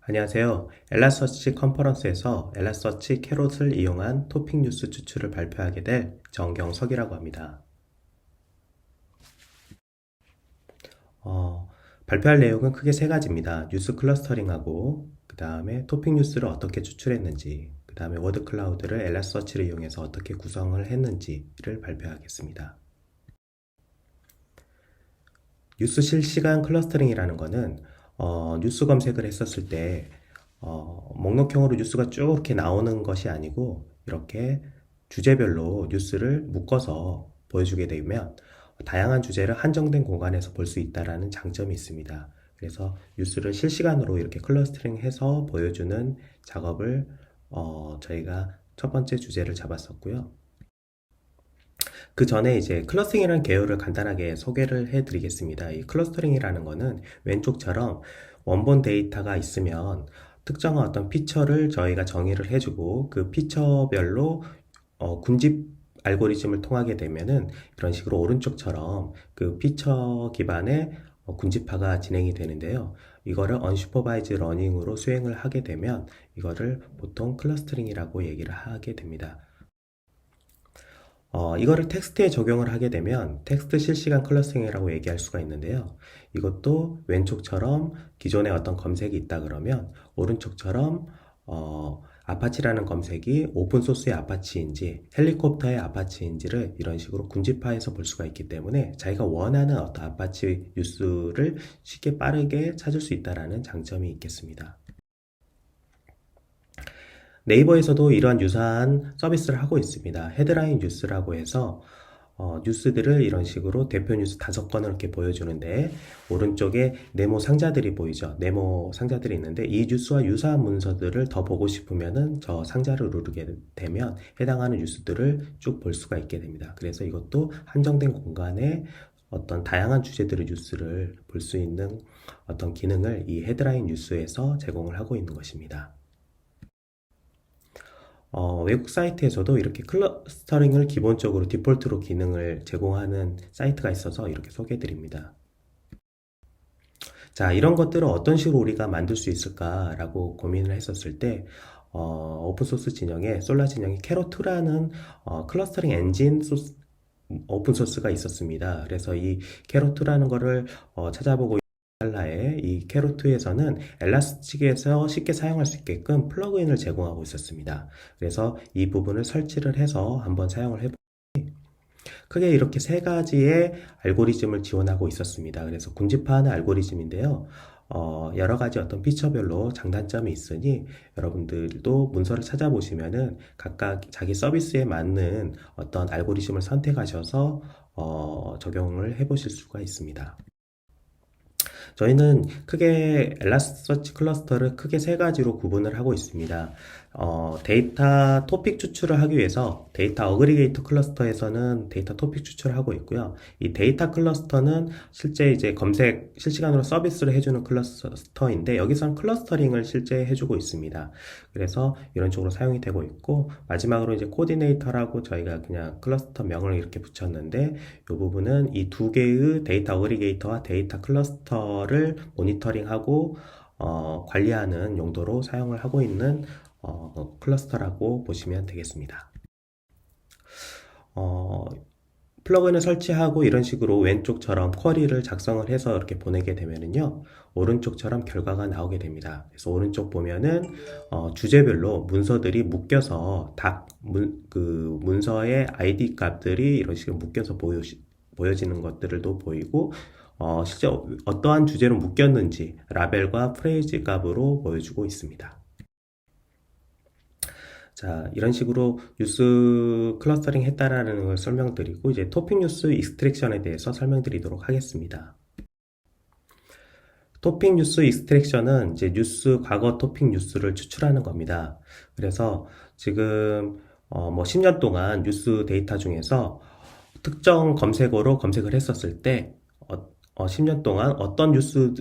안녕하세요. 엘라서치 컨퍼런스에서 엘라서치 캐롯을 이용한 토픽 뉴스 추출을 발표하게 될 정경석이라고 합니다. 발표할 내용은 크게 세 가지입니다. 뉴스 클러스터링하고 그 다음에 토픽 뉴스를 어떻게 추출했는지, 그 다음에 워드 클라우드를 엘라서치를 이용해서 어떻게 구성을 했는지를 발표하겠습니다. 뉴스 실시간 클러스터링이라는 거는 뉴스 검색을 했었을 때 목록형으로 뉴스가 쭉 이렇게 나오는 것이 아니고 이렇게 주제별로 뉴스를 묶어서 보여주게 되면 다양한 주제를 한정된 공간에서 볼 수 있다는 장점이 있습니다. 그래서 뉴스를 실시간으로 이렇게 클러스터링해서 보여주는 작업을 저희가 첫 번째 주제를 잡았었고요. 그 전에 이제 클러스터링이라는 개요를 간단하게 소개를 해 드리겠습니다. 이 클러스터링이라는 거는 왼쪽처럼 원본 데이터가 있으면 특정한 어떤 피처를 저희가 정의를 해주고 그 피처별로 군집 알고리즘을 통하게 되면은 이런 식으로 오른쪽처럼 그 피처 기반의 군집화가 진행이 되는데요. 이거를 언슈퍼바이즈 러닝으로 수행을 하게 되면 이거를 보통 클러스터링이라고 얘기를 하게 됩니다. 이거를 텍스트에 적용을 하게 되면 텍스트 실시간 클러스터링이라고 얘기할 수가 있는데요. 이것도 왼쪽처럼 기존에 어떤 검색이 있다 그러면 오른쪽처럼 아파치라는 검색이 오픈소스의 아파치인지 헬리콥터의 아파치인지를 이런 식으로 군집화해서 볼 수가 있기 때문에 자기가 원하는 어떤 아파치 뉴스를 쉽게 빠르게 찾을 수 있다는 장점이 있겠습니다. 네이버에서도 이러한 유사한 서비스를 하고 있습니다. 헤드라인 뉴스라고 해서 뉴스들을 이런 식으로 대표 뉴스 5건을 이렇게 보여주는데 오른쪽에 네모 상자들이 보이죠. 네모 상자들이 있는데 이 뉴스와 유사한 문서들을 더 보고 싶으면은 저 상자를 누르게 되면 해당하는 뉴스들을 쭉 볼 수가 있게 됩니다. 그래서 이것도 한정된 공간에 어떤 다양한 주제들의 뉴스를 볼 수 있는 어떤 기능을 이 헤드라인 뉴스에서 제공을 하고 있는 것입니다. 외국 사이트에서도 이렇게 클러스터링을 기본적으로 디폴트로 기능을 제공하는 사이트가 있어서 이렇게 소개해 드립니다. 자, 이런 것들을 어떤 식으로 우리가 만들 수 있을까라고 고민을 했었을 때 오픈소스 진영에 솔라 진영에 캐럿2라는 클러스터링 엔진 오픈소스가 있었습니다. 그래서 이 캐럿2라는 거를 찾아보고 찰나에 이 캐럿2에서는 엘라스틱에서 쉽게 사용할 수 있게끔 플러그인을 제공하고 있었습니다. 그래서 이 부분을 설치를 해서 한번 사용을 해보니 크게 이렇게 세 가지의 알고리즘을 지원하고 있었습니다. 그래서 군집화하는 알고리즘인데요. 여러 가지 어떤 피처별로 장단점이 있으니 여러분들도 문서를 찾아보시면은 각각 자기 서비스에 맞는 어떤 알고리즘을 선택하셔서 적용을 해보실 수가 있습니다. 저희는 크게 엘라스서치 클러스터를 크게 세 가지로 구분을 하고 있습니다. 데이터 토픽 추출을 하기 위해서 데이터 어그리게이터 클러스터에서는 데이터 토픽 추출을 하고 있고요. 이 데이터 클러스터는 실제 이제 검색 실시간으로 서비스를 해주는 클러스터인데 여기서는 클러스터링을 실제 해주고 있습니다. 그래서 이런 쪽으로 사용이 되고 있고 마지막으로 이제 코디네이터라고 저희가 그냥 클러스터 명을 이렇게 붙였는데 이 부분은 이 두 개의 데이터 어그리게이터와 데이터 클러스터를 모니터링하고 관리하는 용도로 사용을 하고 있는 클러스터라고 보시면 되겠습니다. 플러그인을 설치하고 이런 식으로 왼쪽처럼 쿼리를 작성을 해서 이렇게 보내게 되면은요 오른쪽처럼 결과가 나오게 됩니다. 그래서 오른쪽 보면은 주제별로 문서들이 묶여서 그 문서의 ID 값들이 이런 식으로 묶여서 보여지는 것들도 보이고 실제 어떠한 주제로 묶였는지 라벨과 프레이즈 값으로 보여주고 있습니다. 자, 이런 식으로 뉴스 클러스터링 했다라는 걸 설명드리고 이제 토픽 뉴스 익스트랙션에 대해서 설명드리도록 하겠습니다. 토픽 뉴스 익스트랙션은 이제 과거 토픽 뉴스를 추출하는 겁니다. 그래서 지금 뭐 10년 동안 뉴스 데이터 중에서 특정 검색어로 검색을 했었을 때 10년 동안 어떤 뉴스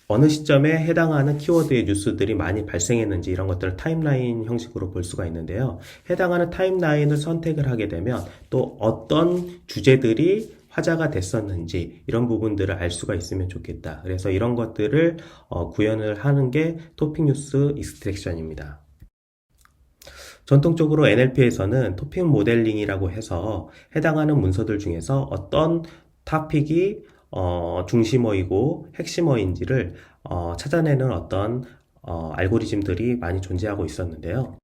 어느 시점에 해당하는 키워드의 뉴스들이 많이 발생했는지 이런 것들을 타임라인 형식으로 볼 수가 있는데요. 해당하는 타임라인을 선택을 하게 되면 또 어떤 주제들이 화자가 됐었는지 이런 부분들을 알 수가 있으면 좋겠다. 그래서 이런 것들을 구현을 하는 게 토픽 뉴스 익스트랙션입니다. 전통적으로 NLP에서는 토픽 모델링이라고 해서 해당하는 문서들 중에서 어떤 토픽이 중심어이고 핵심어인지를 찾아내는 어떤 알고리즘들이 많이 존재하고 있었는데요.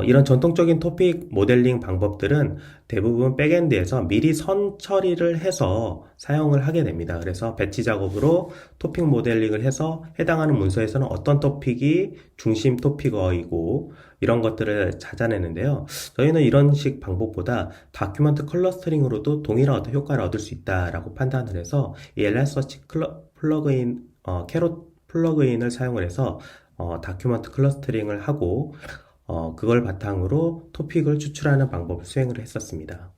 이런 전통적인 토픽 모델링 방법들은 대부분 백엔드에서 미리 선 처리를 해서 사용을 하게 됩니다. 그래서 배치 작업으로 토픽 모델링을 해서 해당하는 문서에서는 어떤 토픽이 중심 토픽어이고 이런 것들을 찾아내는데요. 저희는 이런 식 방법보다 다큐멘트 클러스터링으로도 동일한 어떤 효과를 얻을 수 있다라고 판단을 해서 이 엘라서치 플러그인, 캐롯 플러그인을 사용을 해서 다큐멘트 클러스터링을 하고 그걸 바탕으로 토픽을 추출하는 방법을 수행을 했었습니다.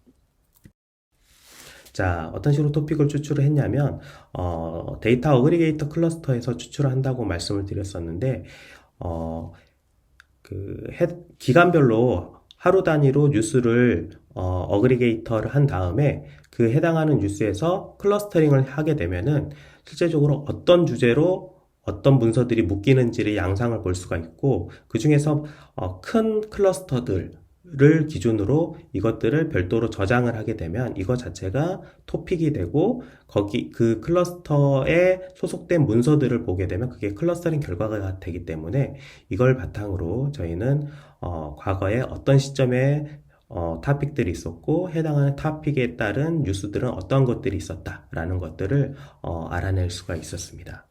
자, 어떤 식으로 토픽을 추출을 했냐면, 데이터 어그리게이터 클러스터에서 추출을 한다고 말씀을 드렸었는데, 기간별로 하루 단위로 뉴스를 어그리게이터를 한 다음에 그 해당하는 뉴스에서 클러스터링을 하게 되면은 실제적으로 어떤 주제로 어떤 문서들이 묶이는지를 양상을 볼 수가 있고 그 중에서 큰 클러스터들을 기준으로 이것들을 별도로 저장을 하게 되면 이것 자체가 토픽이 되고 거기 그 클러스터에 소속된 문서들을 보게 되면 그게 클러스터링 결과가 되기 때문에 이걸 바탕으로 저희는 과거에 어떤 시점에 토픽들이 있었고 해당하는 토픽에 따른 뉴스들은 어떤 것들이 있었다라는 것들을 알아낼 수가 있었습니다.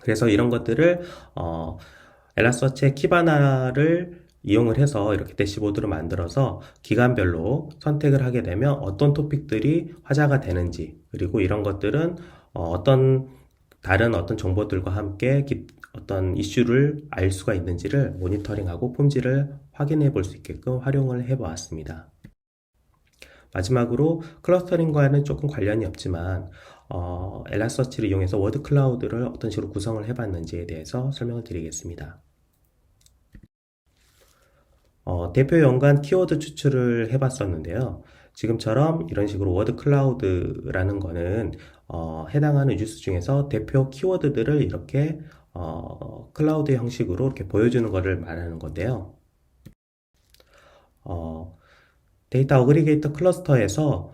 그래서 이런 것들을 엘라서치의 키바나를 이용을 해서 이렇게 대시보드를 만들어서 기간별로 선택을 하게 되면 어떤 토픽들이 화제가 되는지 그리고 이런 것들은 어떤 다른 어떤 정보들과 함께 어떤 이슈를 알 수가 있는지를 모니터링하고 품질을 확인해 볼 수 있게끔 활용을 해 보았습니다. 마지막으로 클러스터링과는 조금 관련이 없지만 엘라서치를 이용해서 워드 클라우드를 어떤 식으로 구성을 해봤는지에 대해서 설명을 드리겠습니다. 대표 연관 키워드 추출을 해봤었는데요. 지금처럼 이런 식으로 워드 클라우드라는 거는 해당하는 뉴스 중에서 대표 키워드들을 이렇게 클라우드 형식으로 이렇게 보여주는 것을 말하는 건데요. 데이터 어그리게이터 클러스터에서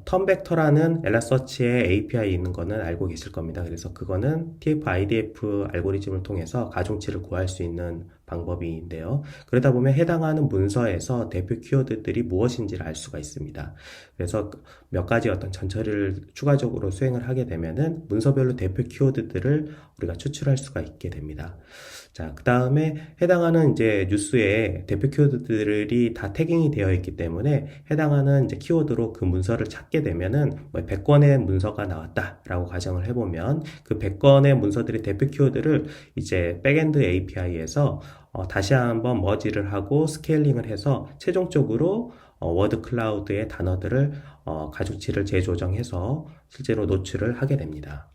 턴벡터라는 엘라서치의 API 있는 거는 알고 계실 겁니다. 그래서 그거는 TF-IDF 알고리즘을 통해서 가중치를 구할 수 있는 방법인데요. 그러다 보면 해당하는 문서에서 대표 키워드들이 무엇인지를 알 수가 있습니다. 그래서 몇 가지 어떤 전처리를 추가적으로 수행을 하게 되면은 문서별로 대표 키워드들을 우리가 추출할 수가 있게 됩니다. 자, 그 다음에 해당하는 이제 뉴스에 대표 키워드들이 다 태깅이 되어 있기 때문에 해당하는 이제 키워드로 그 문서를 찾게 되면은 100건의 문서가 나왔다라고 가정을 해보면 그 100건의 문서들의 대표 키워드를 이제 백엔드 API에서 다시 한번 머지를 하고 스케일링을 해서 최종적으로 워드 클라우드의 단어들을 가중치를 재조정해서 실제로 노출을 하게 됩니다.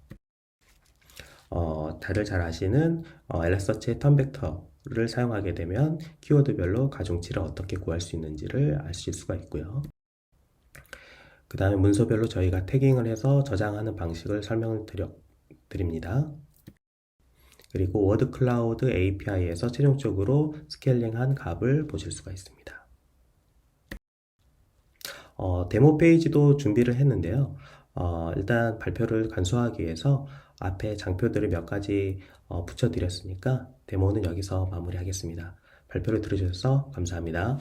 다들 잘 아시는 엘라서치의 턴벡터를 사용하게 되면 키워드별로 가중치를 어떻게 구할 수 있는지를 아실 수가 있고요. 그 다음에 문서별로 저희가 태깅을 해서 저장하는 방식을 설명을 드립니다. 그리고 워드 클라우드 API에서 최종적으로 스케일링한 값을 보실 수가 있습니다. 데모 페이지도 준비를 했는데요. 일단 발표를 간소화하기 위해서 앞에 장표들을 몇 가지 붙여드렸으니까 데모는 여기서 마무리하겠습니다. 발표를 들어주셔서 감사합니다.